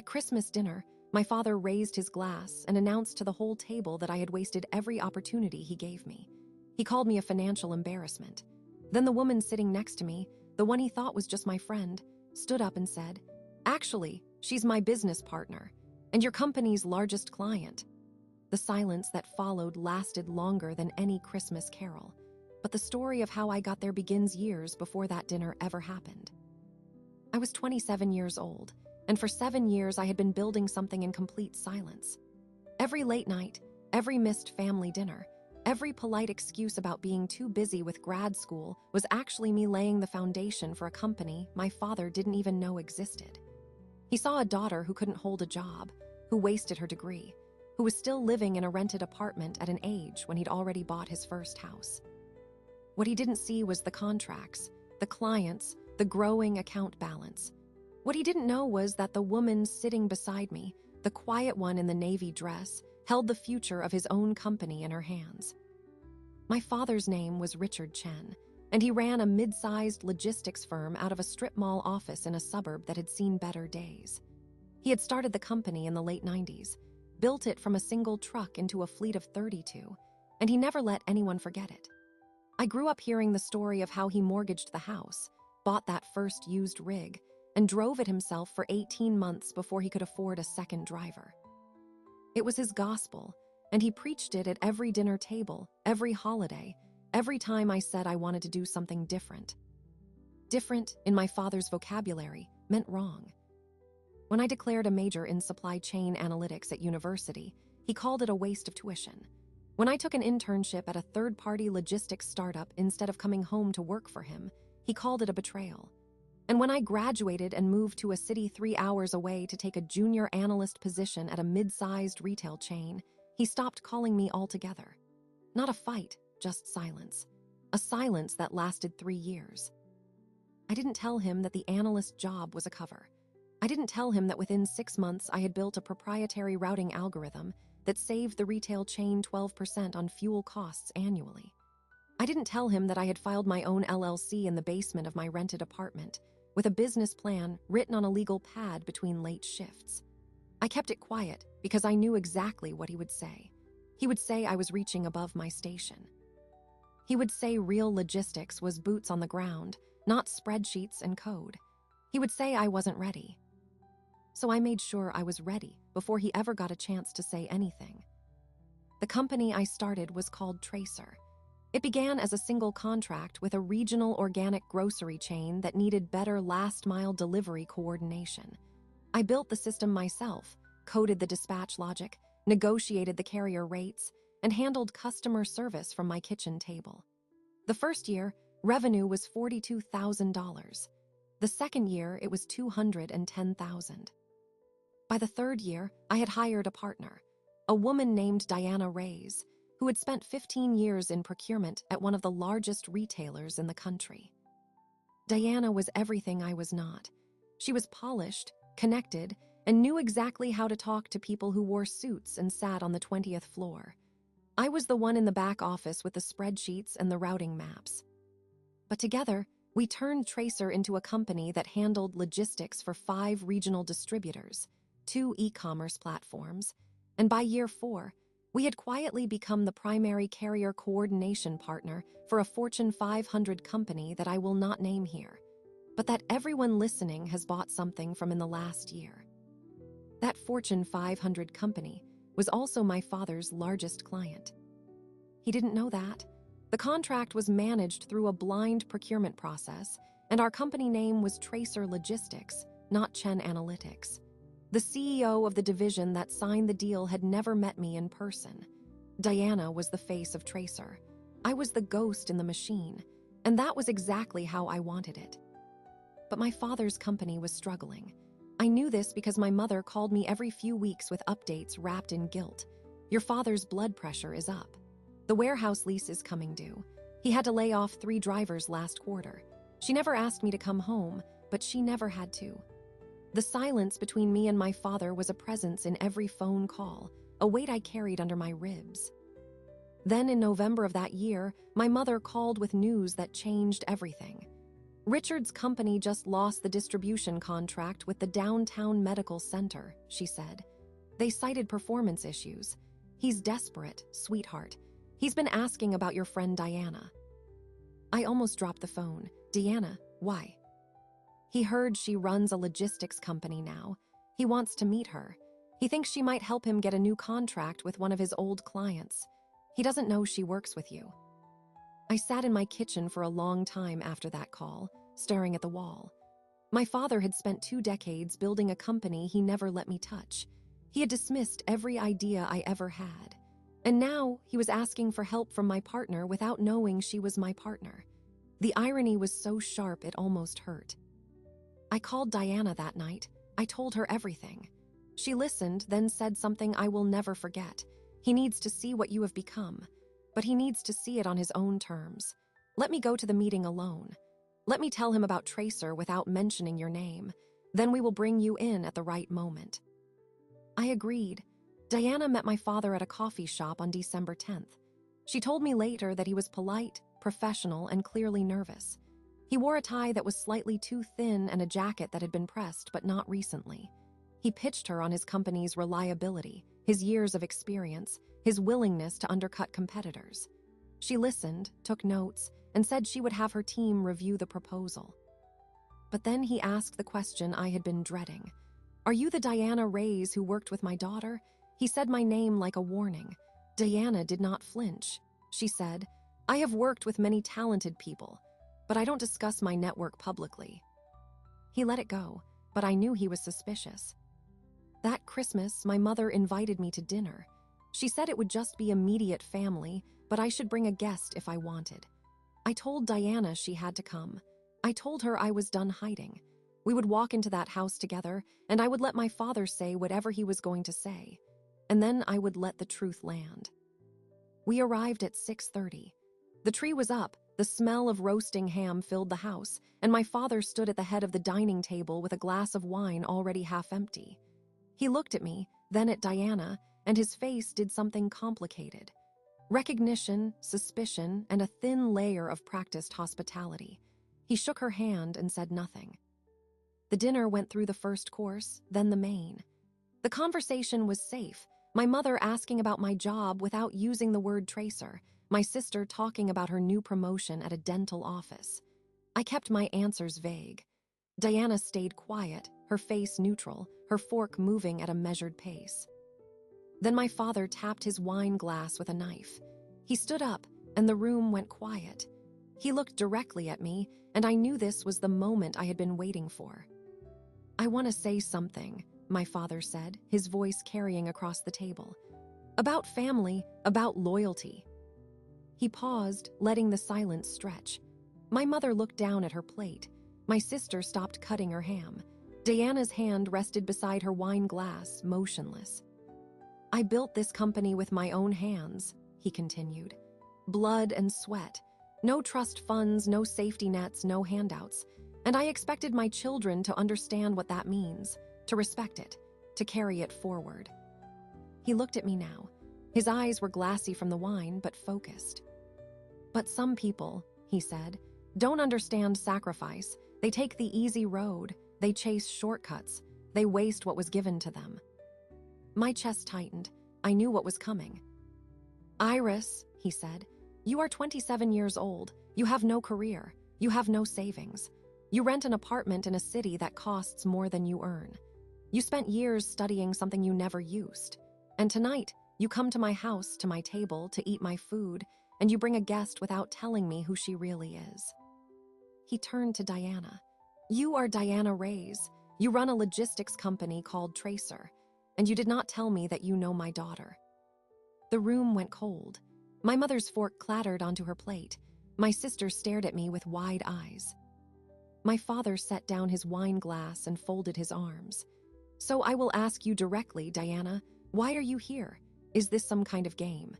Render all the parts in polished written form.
At Christmas dinner, my father raised his glass and announced to the whole table that I had wasted every opportunity he gave me. He called me a financial embarrassment. Then the woman sitting next to me, the one he thought was just my friend, stood up and said, "Actually, she's my business partner, and your company's largest client." The silence that followed lasted longer than any Christmas carol, but the story of how I got there begins years before that dinner ever happened. I was 27 years old, and for 7 years I had been building something in complete silence. Every late night, every missed family dinner, every polite excuse about being too busy with grad school was actually me laying the foundation for a company my father didn't even know existed. He saw a daughter who couldn't hold a job, who wasted her degree, who was still living in a rented apartment at an age when he'd already bought his first house. What he didn't see was the contracts, the clients, the growing account balance. What he didn't know was that the woman sitting beside me, the quiet one in the navy dress, held the future of his own company in her hands. My father's name was Richard Chen, and he ran a mid-sized logistics firm out of a strip mall office in a suburb that had seen better days. He had started the company in the late 90s, built it from a single truck into a fleet of 32, and he never let anyone forget it. I grew up hearing the story of how he mortgaged the house, bought that first used rig, and drove it himself for 18 months before he could afford a second driver. It was his gospel, and he preached it at every dinner table, every holiday, every time I said I wanted to do something different. Different, in my father's vocabulary, meant wrong. When I declared a major in supply chain analytics at university, he called it a waste of tuition. When I took an internship at a third-party logistics startup instead of coming home to work for him, he called it a betrayal. And when I graduated and moved to a city 3 hours away to take a junior analyst position at a mid-sized retail chain, he stopped calling me altogether. Not a fight, just silence. A silence that lasted 3 years. I didn't tell him that the analyst job was a cover. I didn't tell him that within 6 months I had built a proprietary routing algorithm that saved the retail chain 12% on fuel costs annually. I didn't tell him that I had filed my own LLC in the basement of my rented apartment, with a business plan written on a legal pad between late shifts. I kept it quiet because I knew exactly what he would say. He would say I was reaching above my station. He would say real logistics was boots on the ground, not spreadsheets and code. He would say I wasn't ready. So I made sure I was ready before he ever got a chance to say anything. The company I started was called Tracer. It began as a single contract with a regional organic grocery chain that needed better last-mile delivery coordination. I built the system myself, coded the dispatch logic, negotiated the carrier rates, and handled customer service from my kitchen table. The first year, revenue was $42,000. The second year, it was $210,000. By the third year, I had hired a partner, a woman named Diana Reyes, who had spent 15 years in procurement at one of the largest retailers in the country. Diana was everything I was not. She was polished, connected, and knew exactly how to talk to people who wore suits and sat on the 20th floor. I was the one in the back office with the spreadsheets and the routing maps. But together, we turned Tracer into a company that handled logistics for 5 regional distributors, 2 e-commerce platforms, and by year 4, we had quietly become the primary carrier coordination partner for a Fortune 500 company that I will not name here, but that everyone listening has bought something from in the last year. That Fortune 500 company was also my father's largest client. He didn't know that. The contract was managed through a blind procurement process, and our company name was Tracer Logistics, not Chen Analytics. The CEO of the division that signed the deal had never met me in person. Diana was the face of Tracer. I was the ghost in the machine, and that was exactly how I wanted it. But my father's company was struggling. I knew this because my mother called me every few weeks with updates wrapped in guilt. Your father's blood pressure is up. The warehouse lease is coming due. He had to lay off 3 drivers last quarter. She never asked me to come home, but she never had to. The silence between me and my father was a presence in every phone call, a weight I carried under my ribs. Then in November of that year, my mother called with news that changed everything. Richard's company just lost the distribution contract with the downtown medical center, she said. They cited performance issues. He's desperate, sweetheart. He's been asking about your friend Diana. I almost dropped the phone. Deanna, why? He heard she runs a logistics company now. He wants to meet her. He thinks she might help him get a new contract with one of his old clients. He doesn't know she works with you. I sat in my kitchen for a long time after that call, staring at the wall. My father had spent 2 decades building a company he never let me touch. He had dismissed every idea I ever had. And now he was asking for help from my partner without knowing she was my partner. The irony was so sharp it almost hurt. I called Diana that night. I told her everything. She listened, then said something I will never forget. He needs to see what you have become, but he needs to see it on his own terms. Let me go to the meeting alone. Let me tell him about Tracer without mentioning your name. Then we will bring you in at the right moment. I agreed. Diana met my father at a coffee shop on December 10th. She told me later that he was polite, professional, and clearly nervous. He wore a tie that was slightly too thin and a jacket that had been pressed, but not recently. He pitched her on his company's reliability, his years of experience, his willingness to undercut competitors. She listened, took notes, and said she would have her team review the proposal. But then he asked the question I had been dreading. Are you the Diana Reyes who worked with my daughter? He said my name like a warning. Diana did not flinch. She said, I have worked with many talented people, but I don't discuss my network publicly. He let it go, but I knew he was suspicious. That Christmas, my mother invited me to dinner. She said it would just be immediate family, but I should bring a guest if I wanted. I told Diana she had to come. I told her I was done hiding. We would walk into that house together, and I would let my father say whatever he was going to say. And then I would let the truth land. We arrived at 6:30. The tree was up, the smell of roasting ham filled the house, and my father stood at the head of the dining table with a glass of wine already half empty. He looked at me, then at Diana, and his face did something complicated. Recognition, suspicion, and a thin layer of practiced hospitality. He shook her hand and said nothing. The dinner went through the first course, then the main. The conversation was safe, my mother asking about my job without using the word Tracer, my sister talking about her new promotion at a dental office. I kept my answers vague. Diana stayed quiet, her face neutral, her fork moving at a measured pace. Then my father tapped his wine glass with a knife. He stood up, and the room went quiet. He looked directly at me, and I knew this was the moment I had been waiting for. I want to say something, my father said, his voice carrying across the table. About family, about loyalty. He paused, letting the silence stretch. My mother looked down at her plate. My sister stopped cutting her ham. Diana's hand rested beside her wine glass, motionless. I built this company with my own hands, he continued. Blood and sweat. No trust funds, no safety nets, no handouts. And I expected my children to understand what that means, to respect it, to carry it forward. He looked at me now. His eyes were glassy from the wine, but focused. But some people, he said, don't understand sacrifice. They take the easy road. They chase shortcuts. They waste what was given to them. My chest tightened. I knew what was coming. Iris, he said, you are 27 years old. You have no career. You have no savings. You rent an apartment in a city that costs more than you earn. You spent years studying something you never used. And tonight, you come to my house, to my table, to eat my food, and you bring a guest without telling me who she really is. He turned to Diana. You are Diana Reyes. You run a logistics company called Tracer, and you did not tell me that you know my daughter. The room went cold. My mother's fork clattered onto her plate. My sister stared at me with wide eyes. My father set down his wine glass and folded his arms. So I will ask you directly, Diana, why are you here? Is this some kind of game?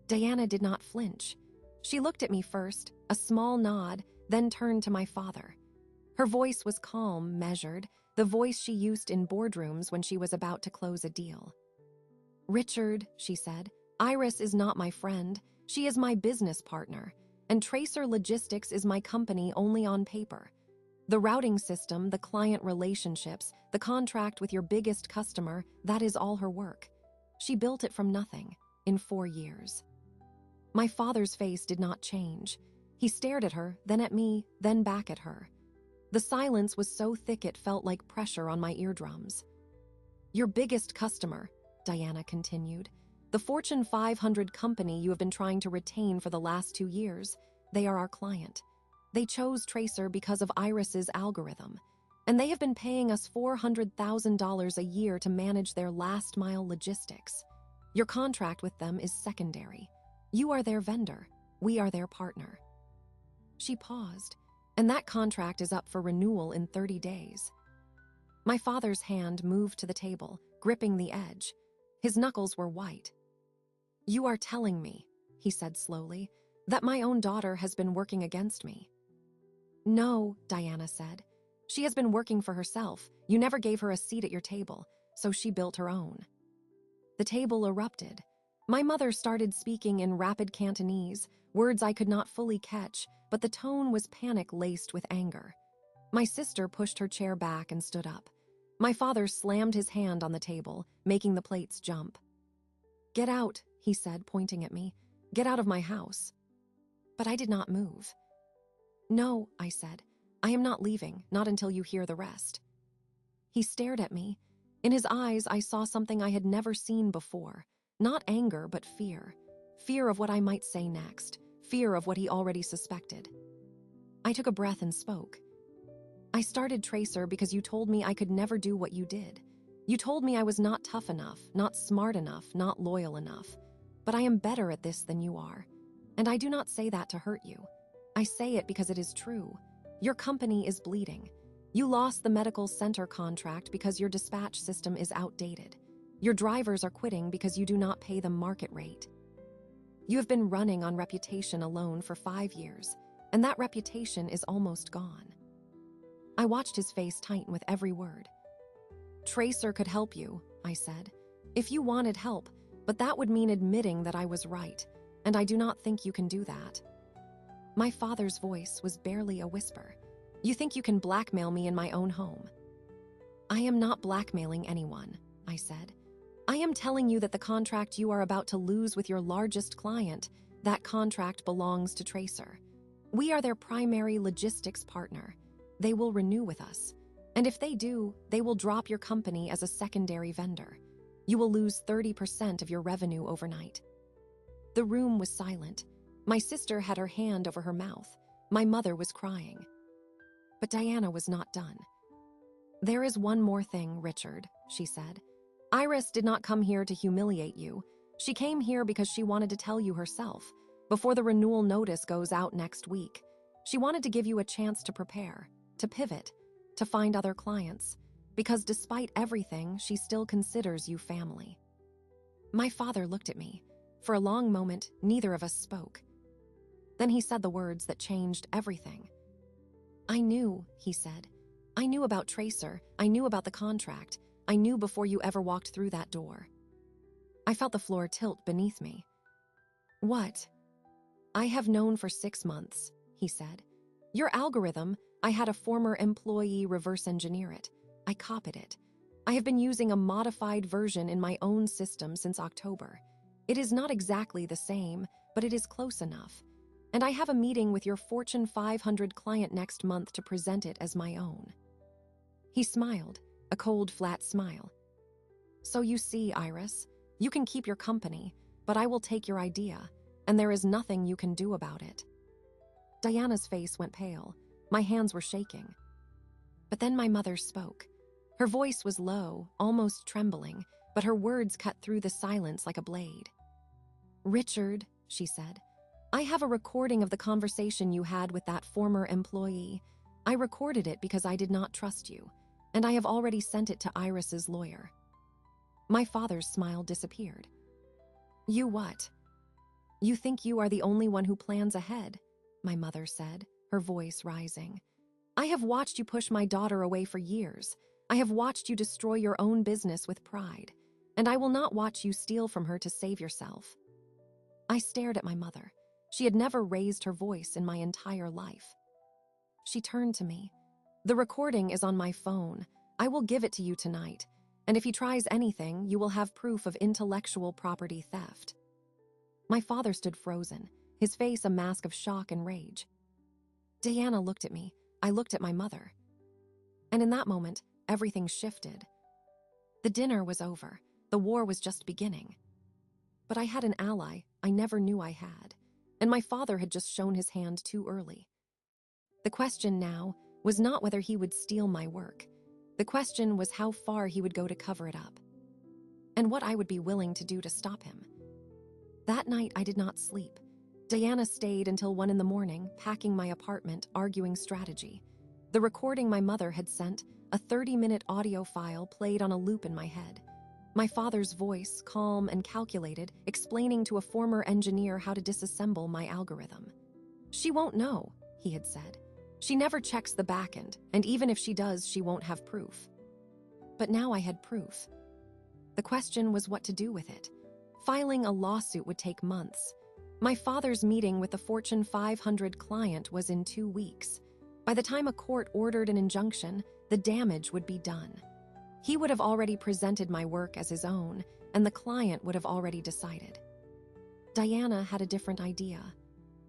Diana did not flinch. She looked at me first, a small nod, then turned to my father. Her voice was calm, measured, the voice she used in boardrooms when she was about to close a deal. Richard, she said, Iris is not my friend. She is my business partner. and Tracer Logistics is my company only on paper. The routing system, the client relationships, the contract with your biggest customer, that is all her work. She built it from nothing, in 4 years. My father's face did not change. He stared at her, then at me, then back at her. The silence was so thick it felt like pressure on my eardrums. Your biggest customer, Diana continued. The Fortune 500 company you have been trying to retain for the last 2 years. They are our client. They chose Tracer because of Iris's algorithm, and they have been paying us $400,000 a year to manage their last-mile logistics. Your contract with them is secondary. You are their vendor. We are their partner. She paused, and that contract is up for renewal in 30 days. My father's hand moved to the table, gripping the edge. His knuckles were white. You are telling me, he said slowly, that my own daughter has been working against me. No, Diana said. She has been working for herself. You never gave her a seat at your table, so she built her own. The table erupted. My mother started speaking in rapid Cantonese, words I could not fully catch, but the tone was panic-laced with anger. My sister pushed her chair back and stood up. My father slammed his hand on the table, making the plates jump. Get out, he said, pointing at me. Get out of my house. But I did not move. No, I said. I am not leaving, not until you hear the rest. He stared at me. In his eyes, I saw something I had never seen before. Not anger, but fear. Fear of what I might say next. Fear of what he already suspected. I took a breath and spoke. I started Tracer because you told me I could never do what you did. You told me I was not tough enough, not smart enough, not loyal enough. But I am better at this than you are. And I do not say that to hurt you. I say it because it is true. Your company is bleeding. You lost the medical center contract because your dispatch system is outdated. Your drivers are quitting because you do not pay them market rate. You have been running on reputation alone for 5 years, and that reputation is almost gone. I watched his face tighten with every word. Tracer could help you, I said, if you wanted help, but that would mean admitting that I was right, and I do not think you can do that. My father's voice was barely a whisper. You think you can blackmail me in my own home? I am not blackmailing anyone, I said. I am telling you that the contract you are about to lose with your largest client, that contract belongs to Tracer. We are their primary logistics partner. They will renew with us. And if they do, they will drop your company as a secondary vendor. You will lose 30% of your revenue overnight. The room was silent. My sister had her hand over her mouth. My mother was crying. But Diana was not done. There is one more thing, Richard, she said. Iris did not come here to humiliate you. She came here because she wanted to tell you herself, before the renewal notice goes out next week. She wanted to give you a chance to prepare, to pivot, to find other clients, because despite everything, she still considers you family. My father looked at me. For a long moment, neither of us spoke. Then he said the words that changed everything. I knew, he said. I knew about Tracer. I knew about the contract. I knew before you ever walked through that door. I felt the floor tilt beneath me. What? I have known for 6 months, he said. Your algorithm, I had a former employee reverse engineer it. I copied it. I have been using a modified version in my own system since October. It is not exactly the same, but it is close enough. And I have a meeting with your Fortune 500 client next month to present it as my own. He smiled, a cold, flat smile. So you see, Iris, you can keep your company, but I will take your idea, and there is nothing you can do about it. Diana's face went pale. My hands were shaking. But then my mother spoke. Her voice was low, almost trembling, but her words cut through the silence like a blade. Richard, she said, I have a recording of the conversation you had with that former employee. I recorded it because I did not trust you, and I have already sent it to Iris's lawyer. My father's smile disappeared. You what? You think you are the only one who plans ahead, my mother said, her voice rising. I have watched you push my daughter away for years. I have watched you destroy your own business with pride, and I will not watch you steal from her to save yourself. I stared at my mother. She had never raised her voice in my entire life. She turned to me. "The recording is on my phone. I will give it to you tonight, and if he tries anything, you will have proof of intellectual property theft." My father stood frozen, his face a mask of shock and rage. Diana looked at me. I looked at my mother. And in that moment, everything shifted. The dinner was over. The war was just beginning. But I had an ally I never knew I had, and my father had just shown his hand too early. The question now was not whether he would steal my work. The question was how far he would go to cover it up, and what I would be willing to do to stop him. That night, I did not sleep. Diana stayed until 1 a.m, packing my apartment, arguing strategy. The recording my mother had sent, a 30-minute audio file, played on a loop in my head. My father's voice, calm and calculated, explaining to a former engineer how to disassemble my algorithm. "She won't know," he had said. "She never checks the backend, and even if she does, she won't have proof." But now I had proof. The question was what to do with it. Filing a lawsuit would take months. My father's meeting with the Fortune 500 client was in 2 weeks. By the time a court ordered an injunction, the damage would be done. He would have already presented my work as his own, and the client would have already decided. Diana had a different idea.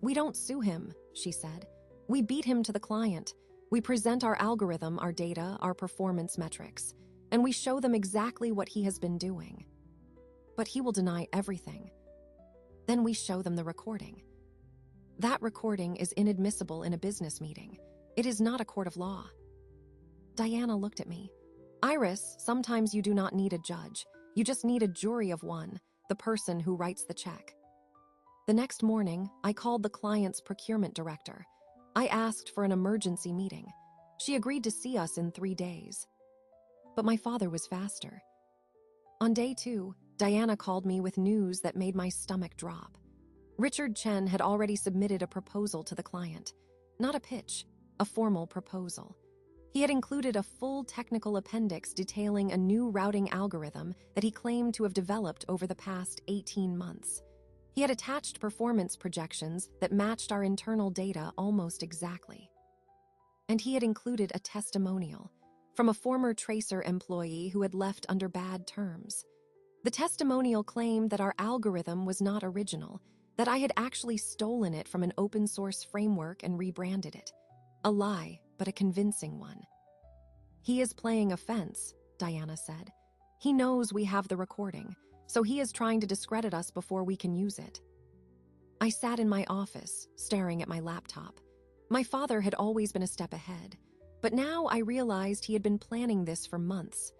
"We don't sue him," she said. "We beat him to the client. We present our algorithm, our data, our performance metrics, and we show them exactly what he has been doing. But he will deny everything. Then we show them the recording. That recording is inadmissible in a business meeting. It is not a court of law." Diana looked at me. "Iris, sometimes you do not need a judge. You just need a jury of one, the person who writes the check." The next morning, I called the client's procurement director. I asked for an emergency meeting. She agreed to see us in 3 days. But my father was faster. On day 2, Diana called me with news that made my stomach drop. Richard Chen had already submitted a proposal to the client. Not a pitch, a formal proposal. He had included a full technical appendix detailing a new routing algorithm that he claimed to have developed over the past 18 months. He had attached performance projections that matched our internal data almost exactly. And he had included a testimonial from a former Tracer employee who had left under bad terms. The testimonial claimed that our algorithm was not original, that I had actually stolen it from an open-source framework and rebranded it. A lie, but a convincing one. "He is playing offense," Diana said. "He knows we have the recording, so he is trying to discredit us before we can use it." I sat in my office, staring at my laptop. My father had always been a step ahead, but now I realized he had been planning this for months.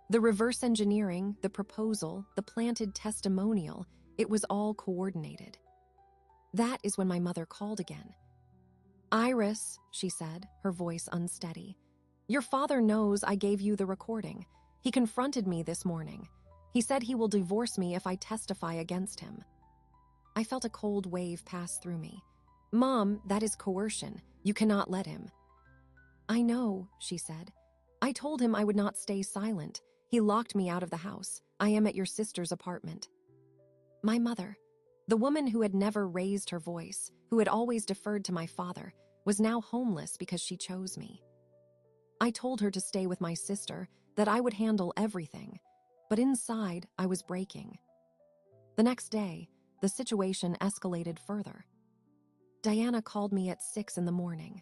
The reverse engineering, the proposal, the planted testimonial, it was all coordinated. That is when my mother called again. "Iris," she said, her voice unsteady. "Your father knows I gave you the recording. He confronted me this morning. He said he will divorce me if I testify against him." I felt a cold wave pass through me. "Mom, that is coercion. You cannot let him." "I know," she said. "I told him I would not stay silent. He locked me out of the house. I am at your sister's apartment." My mother, the woman who had never raised her voice, who had always deferred to my father, was now homeless because she chose me. I told her to stay with my sister, that I would handle everything, but inside I was breaking. The next day, the situation escalated further. Diana called me at 6 a.m.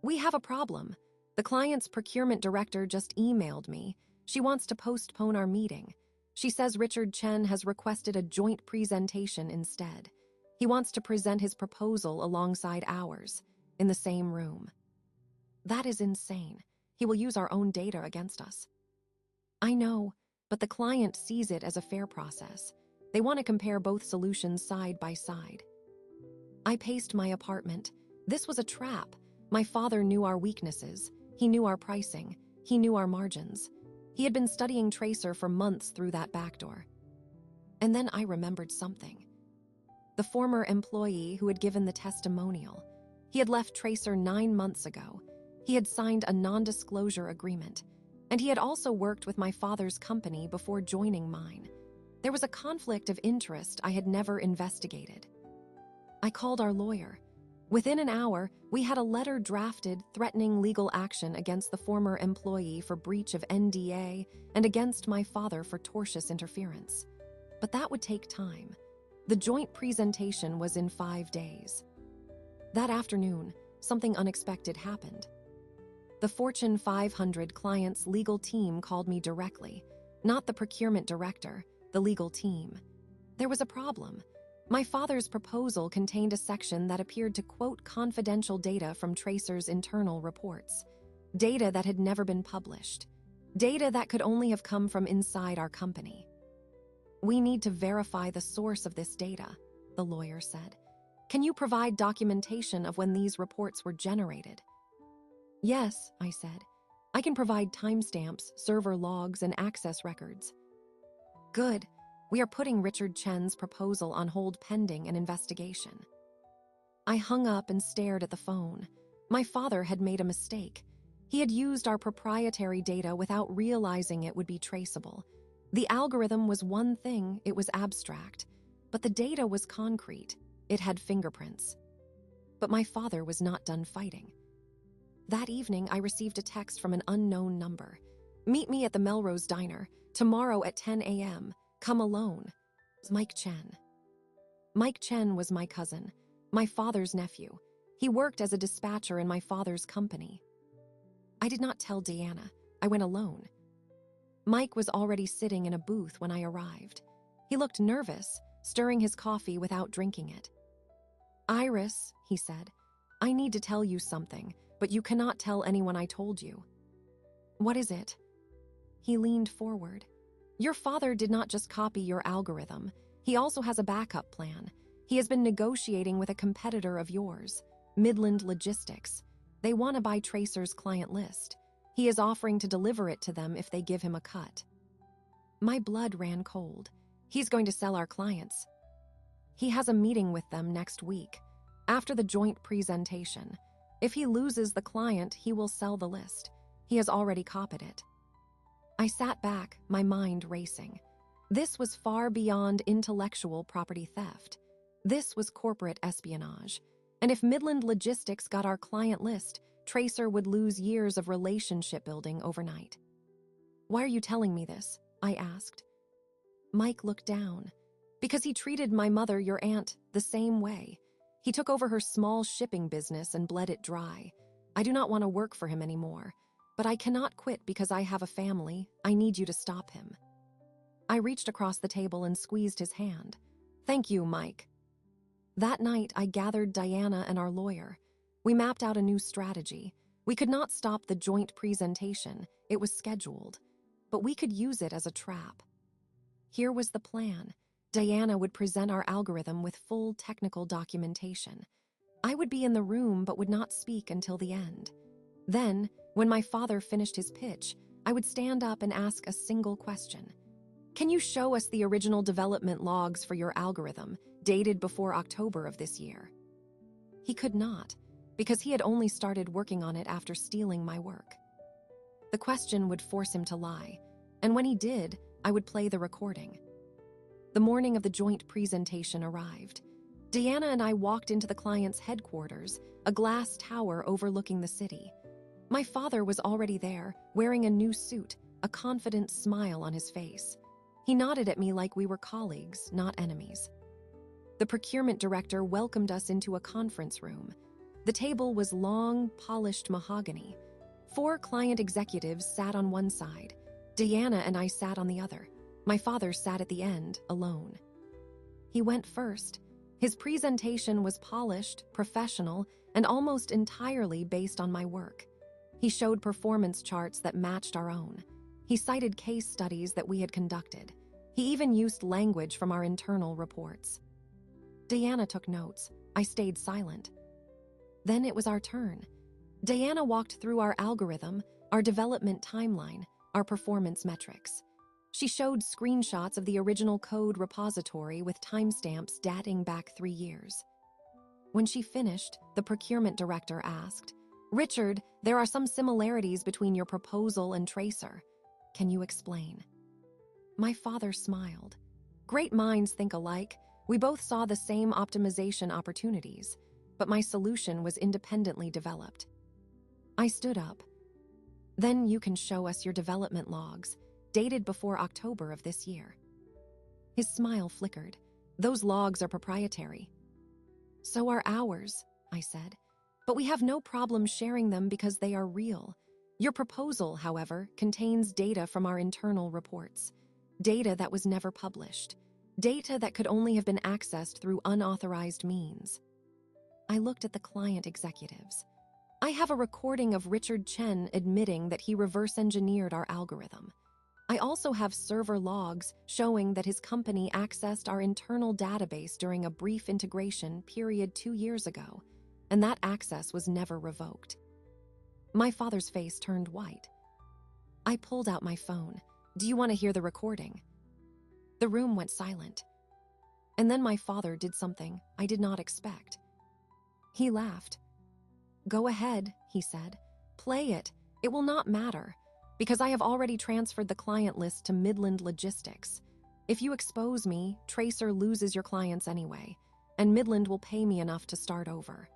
"We have a problem. The client's procurement director just emailed me. She wants to postpone our meeting. She says Richard Chen has requested a joint presentation instead. He wants to present his proposal alongside ours, in the same room." That is insane. He will use our own data against us. I know, but the client sees it as a fair process. They want to compare both solutions side by side. I paced my apartment. This was a trap. My father knew our weaknesses. He knew our pricing. He knew our margins. He had been studying Tracer for months through that backdoor. And then I remembered something. The former employee who had given the testimonial. He had left Tracer 9 months ago. He had signed a non-disclosure agreement, and he had also worked with my father's company before joining mine. There was a conflict of interest I had never investigated. I called our lawyer. Within an hour, we had a letter drafted threatening legal action against the former employee for breach of NDA and against my father for tortious interference. But that would take time. The joint presentation was in 5 days. That afternoon, something unexpected happened. The Fortune 500 client's legal team called me directly, not the procurement director, the legal team. There was a problem. My father's proposal contained a section that appeared to quote confidential data from Tracer's internal reports, data that had never been published, data that could only have come from inside our company. "We need to verify the source of this data," the lawyer said. "Can you provide documentation of when these reports were generated?" "Yes," I said. "I can provide timestamps, server logs, and access records." "Good. We are putting Richard Chen's proposal on hold pending an investigation." I hung up and stared at the phone. My father had made a mistake. He had used our proprietary data without realizing it would be traceable. The algorithm was one thing, it was abstract, but the data was concrete. It had fingerprints. But my father was not done fighting. That evening, I received a text from an unknown number. "Meet me at the Melrose Diner, tomorrow at 10 a.m. Come alone. Mike Chen." Mike Chen was my cousin, my father's nephew. He worked as a dispatcher in my father's company. I did not tell Diana. I went alone. Mike was already sitting in a booth when I arrived. He looked nervous, stirring his coffee without drinking it. "Iris," he said, "I need to tell you something, but you cannot tell anyone I told you." "What is it?" He leaned forward. "Your father did not just copy your algorithm. He also has a backup plan. He has been negotiating with a competitor of yours, Midland Logistics. They want to buy Tracer's client list. He is offering to deliver it to them if they give him a cut." My blood ran cold. He's going to sell our clients. He has a meeting with them next week, after the joint presentation. If he loses the client, he will sell the list. He has already copied it. I sat back, my mind racing. This was far beyond intellectual property theft. This was corporate espionage. And if Midland Logistics got our client list, Tracer would lose years of relationship building overnight. "Why are you telling me this?" I asked. Mike looked down. "Because he treated my mother, your aunt, the same way. He took over her small shipping business and bled it dry. I do not want to work for him anymore. But I cannot quit because I have a family. I need you to stop him." I reached across the table and squeezed his hand. "Thank you, Mike." That night, I gathered Diana and our lawyer. We mapped out a new strategy. We could not stop the joint presentation. It was scheduled. But we could use it as a trap. Here was the plan. Diana would present our algorithm with full technical documentation. I would be in the room but would not speak until the end. Then, when my father finished his pitch, I would stand up and ask a single question. "Can you show us the original development logs for your algorithm, dated before October of this year?" He could not, because he had only started working on it after stealing my work. The question would force him to lie, and when he did, I would play the recording. The morning of the joint presentation arrived. Diana and I walked into the client's headquarters, a glass tower overlooking the city. My father was already there, wearing a new suit, a confident smile on his face. He nodded at me like we were colleagues, not enemies. The procurement director welcomed us into a conference room. The table was long, polished mahogany. 4 client executives sat on one side. Diana and I sat on the other. My father sat at the end, alone. He went first. His presentation was polished, professional, and almost entirely based on my work. He showed performance charts that matched our own. He cited case studies that we had conducted. He even used language from our internal reports. Diana took notes. I stayed silent. Then it was our turn. Diana walked through our algorithm, our development timeline, our performance metrics. She showed screenshots of the original code repository with timestamps dating back 3 years. When she finished, the procurement director asked, "Richard, there are some similarities between your proposal and Tracer. Can you explain?" My father smiled. "Great minds think alike. We both saw the same optimization opportunities, but my solution was independently developed. I stood up. Then you can show us your development logs, dated before October of this year. His smile flickered. Those logs are proprietary. So are ours, I said. But we have no problem sharing them because they are real. Your proposal, however, contains data from our internal reports. Data that was never published. Data that could only have been accessed through unauthorized means. I looked at the client executives. I have a recording of Richard Chen admitting that he reverse-engineered our algorithm. I also have server logs showing that his company accessed our internal database during a brief integration period 2 years ago, and that access was never revoked. My father's face turned white. I pulled out my phone. Do you want to hear the recording? The room went silent. And then my father did something I did not expect. He laughed. Go ahead, he said. Play it. It will not matter, because I have already transferred the client list to Midland Logistics. If you expose me, Tracer loses your clients anyway, and Midland will pay me enough to start over.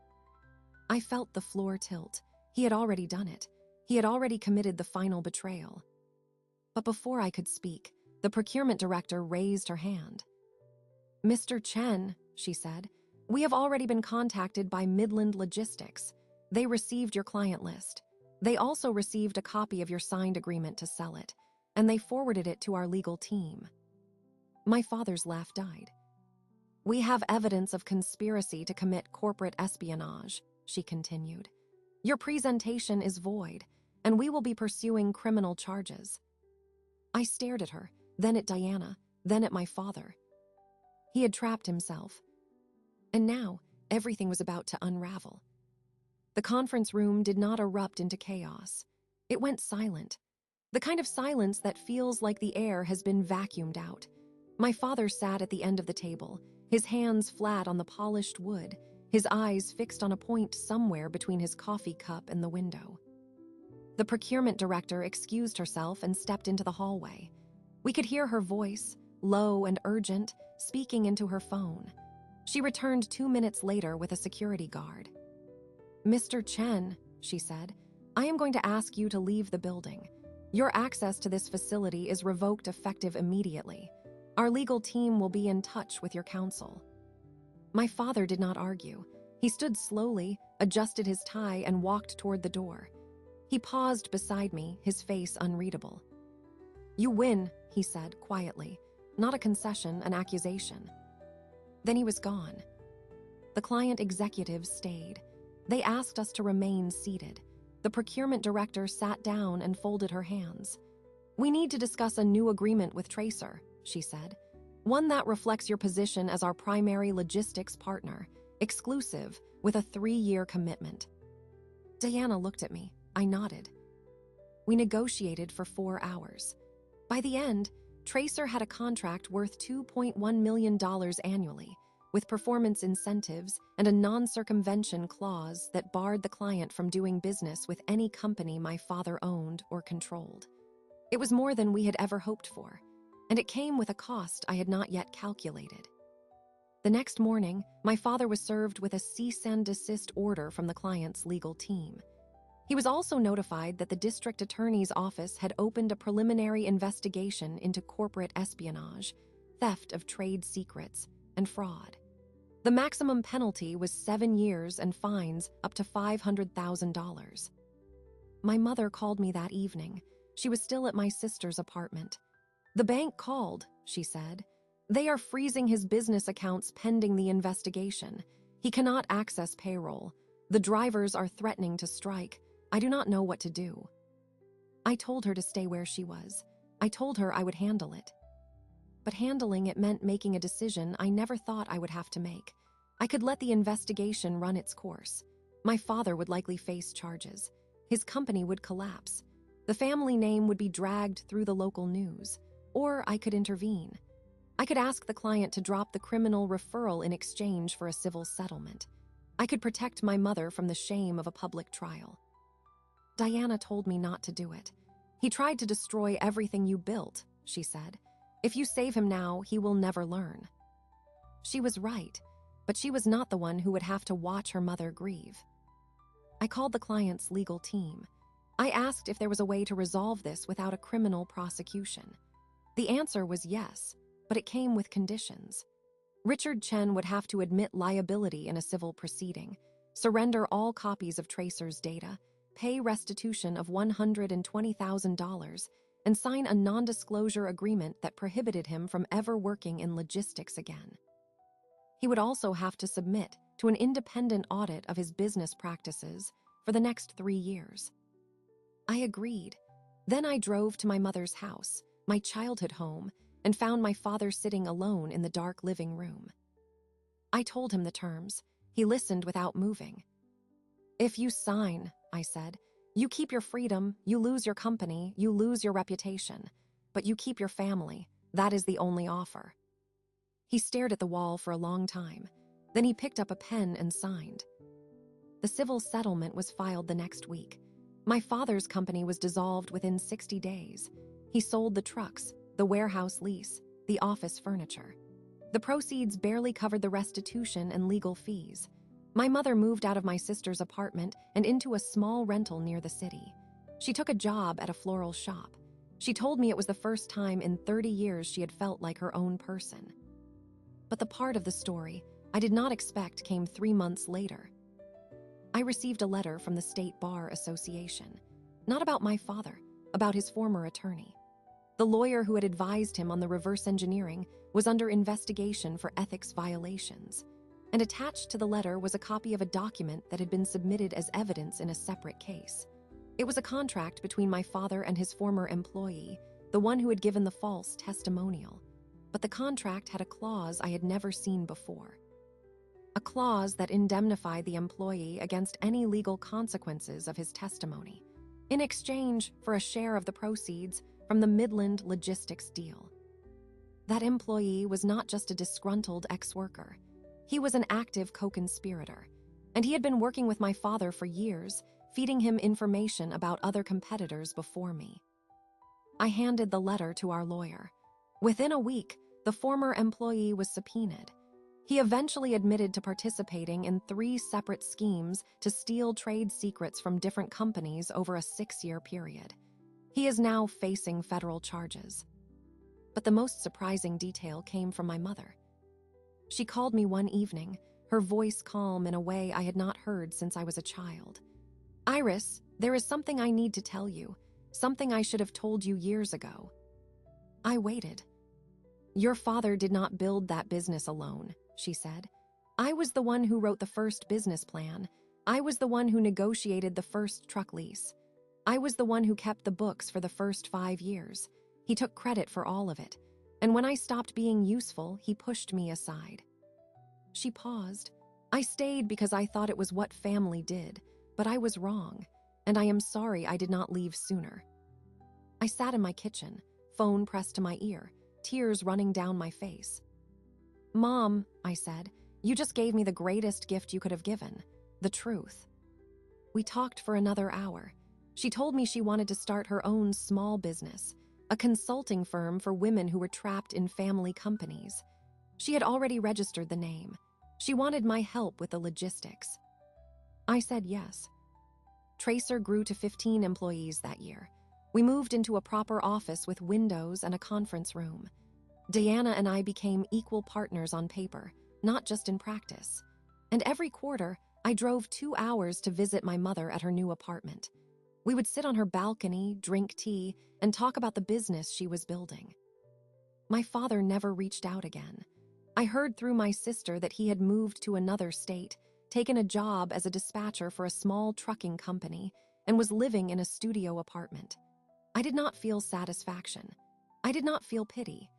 I felt the floor tilt. He had already done it. He had already committed the final betrayal. But before I could speak, the procurement director raised her hand. Mr. Chen, she said, we have already been contacted by Midland Logistics. They received your client list. They also received a copy of your signed agreement to sell it, and they forwarded it to our legal team. My father's laugh died. We have evidence of conspiracy to commit corporate espionage, she continued. Your presentation is void, and we will be pursuing criminal charges. I stared at her, then at Diana, then at my father. He had trapped himself. And now, everything was about to unravel. The conference room did not erupt into chaos. It went silent. The kind of silence that feels like the air has been vacuumed out. My father sat at the end of the table, his hands flat on the polished wood, his eyes fixed on a point somewhere between his coffee cup and the window. The procurement director excused herself and stepped into the hallway. We could hear her voice, low and urgent, speaking into her phone. She returned 2 minutes later with a security guard. Mr. Chen, she said, I am going to ask you to leave the building. Your access to this facility is revoked effective immediately. Our legal team will be in touch with your counsel. My father did not argue. He stood slowly, adjusted his tie, and walked toward the door. He paused beside me, his face unreadable. You win, he said quietly. Not a concession, an accusation. Then he was gone. The client executives stayed. They asked us to remain seated. The procurement director sat down and folded her hands. We need to discuss a new agreement with Tracer, she said. One that reflects your position as our primary logistics partner, exclusive, with a 3-year commitment. Diana looked at me. I nodded. We negotiated for 4 hours. By the end, Tracer had a contract worth $2.1 million annually, with performance incentives and a non-circumvention clause that barred the client from doing business with any company my father owned or controlled. It was more than we had ever hoped for, and it came with a cost I had not yet calculated. The next morning, my father was served with a cease and desist order from the client's legal team. He was also notified that the district attorney's office had opened a preliminary investigation into corporate espionage, theft of trade secrets, and fraud. The maximum penalty was 7 years and fines up to $500,000. My mother called me that evening. She was still at my sister's apartment. The bank called, she said. They are freezing his business accounts pending the investigation. He cannot access payroll. The drivers are threatening to strike. I do not know what to do. I told her to stay where she was. I told her I would handle it. But handling it meant making a decision I never thought I would have to make. I could let the investigation run its course. My father would likely face charges. His company would collapse. The family name would be dragged through the local news. Or I could intervene. I could ask the client to drop the criminal referral in exchange for a civil settlement. I could protect my mother from the shame of a public trial. Diana told me not to do it. He tried to destroy everything you built, she said. If you save him now, he will never learn. She was right, but she was not the one who would have to watch her mother grieve. I called the client's legal team. I asked if there was a way to resolve this without a criminal prosecution. The answer was yes, but it came with conditions. Richard Chen would have to admit liability in a civil proceeding, surrender all copies of Tracer's data, pay restitution of $120,000, and sign a non-disclosure agreement that prohibited him from ever working in logistics again. He would also have to submit to an independent audit of his business practices for the next 3 years. I agreed. Then I drove to my mother's house, my childhood home, and found my father sitting alone in the dark living room. I told him the terms. He listened without moving. "If you sign," I said, "you keep your freedom, you lose your company, you lose your reputation. But you keep your family. That is the only offer." He stared at the wall for a long time. Then he picked up a pen and signed. The civil settlement was filed the next week. My father's company was dissolved within 60 days. He sold the trucks, the warehouse lease, the office furniture. The proceeds barely covered the restitution and legal fees. My mother moved out of my sister's apartment and into a small rental near the city. She took a job at a floral shop. She told me it was the first time in 30 years she had felt like her own person. But the part of the story I did not expect came 3 months later. I received a letter from the State Bar Association. Not about my father, about his former attorney. The lawyer who had advised him on the reverse engineering was under investigation for ethics violations. And attached to the letter was a copy of a document that had been submitted as evidence in a separate case. It was a contract between my father and his former employee, the one who had given the false testimonial. But the contract had a clause I had never seen before. A clause that indemnified the employee against any legal consequences of his testimony, in exchange for a share of the proceeds from the Midland Logistics deal. That employee was not just a disgruntled ex-worker. He was an active co-conspirator, and he had been working with my father for years, feeding him information about other competitors before me. I handed the letter to our lawyer. Within a week, the former employee was subpoenaed. He eventually admitted to participating in 3 separate schemes to steal trade secrets from different companies over a 6-year period. He is now facing federal charges. But the most surprising detail came from my mother. She called me one evening, her voice calm in a way I had not heard since I was a child. "Iris, there is something I need to tell you, something I should have told you years ago." I waited. "Your father did not build that business alone," she said. "I was the one who wrote the first business plan. I was the one who negotiated the first truck lease. I was the one who kept the books for the first 5 years. He took credit for all of it. And when I stopped being useful, he pushed me aside." She paused. "I stayed because I thought it was what family did, but I was wrong, and I am sorry I did not leave sooner." I sat in my kitchen, phone pressed to my ear, tears running down my face. "Mom," I said, "you just gave me the greatest gift you could have given, the truth." We talked for another hour. She told me she wanted to start her own small business, a consulting firm for women who were trapped in family companies. She had already registered the name. She wanted my help with the logistics. I said yes. Tracer grew to 15 employees that year. We moved into a proper office with windows and a conference room. Diana and I became equal partners on paper, not just in practice. And every quarter, I drove 2 hours to visit my mother at her new apartment. We would sit on her balcony, drink tea, and talk about the business she was building. My father never reached out again. I heard through my sister that he had moved to another state, taken a job as a dispatcher for a small trucking company, and was living in a studio apartment. I did not feel satisfaction. I did not feel pity.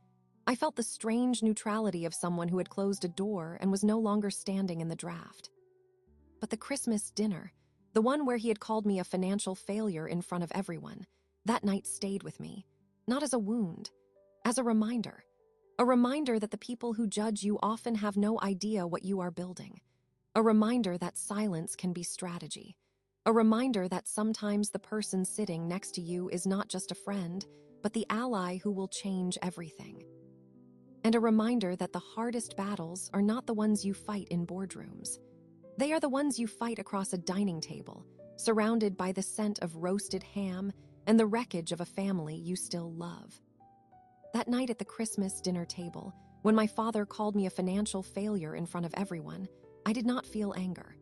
I felt the strange neutrality of someone who had closed a door and was no longer standing in the draft. But the Christmas dinner, the one where he had called me a financial failure in front of everyone, that night stayed with me, not as a wound, as a reminder that the people who judge you often have no idea what you are building, a reminder that silence can be strategy, a reminder that sometimes the person sitting next to you is not just a friend, but the ally who will change everything. and a reminder that the hardest battles are not the ones you fight in boardrooms. They are the ones you fight across a dining table, surrounded by the scent of roasted ham and the wreckage of a family you still love. That night at the Christmas dinner table, when my father called me a financial failure in front of everyone, I did not feel anger.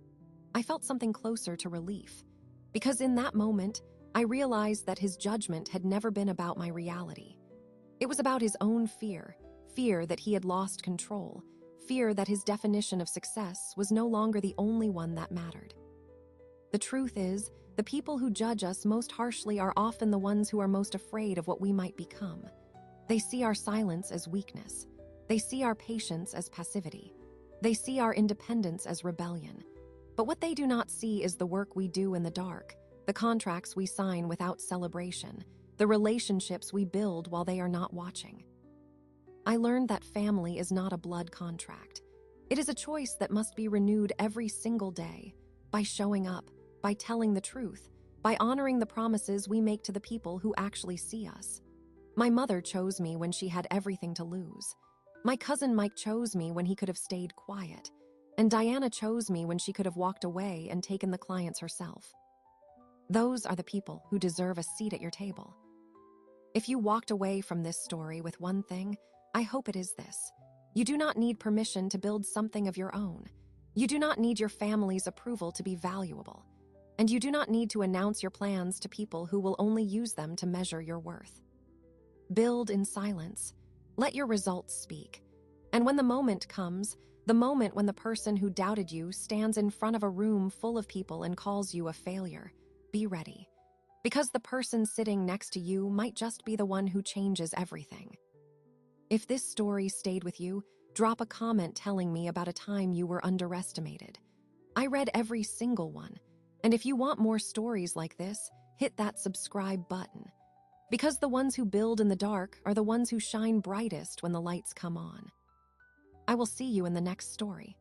I felt something closer to relief, because in that moment, I realized that his judgment had never been about my reality. It was about his own fear that he had lost control, fear that his definition of success was no longer the only one that mattered. The truth is, the people who judge us most harshly are often the ones who are most afraid of what we might become. They see our silence as weakness. They see our patience as passivity. They see our independence as rebellion. But what they do not see is the work we do in the dark, the contracts we sign without celebration, the relationships we build while they are not watching. I learned that family is not a blood contract. It is a choice that must be renewed every single day, by showing up, by telling the truth, by honoring the promises we make to the people who actually see us. My mother chose me when she had everything to lose. My cousin Mike chose me when he could have stayed quiet. And Diana chose me when she could have walked away and taken the clients herself. Those are the people who deserve a seat at your table. If you walked away from this story with one thing, I hope it is this. You do not need permission to build something of your own. You do not need your family's approval to be valuable. And you do not need to announce your plans to people who will only use them to measure your worth. Build in silence. Let your results speak. And when the moment comes, the moment when the person who doubted you stands in front of a room full of people and calls you a failure, be ready. Because the person sitting next to you might just be the one who changes everything. If this story stayed with you, drop a comment telling me about a time you were underestimated. I read every single one. And if you want more stories like this, hit that subscribe button. Because the ones who build in the dark are the ones who shine brightest when the lights come on. I will see you in the next story.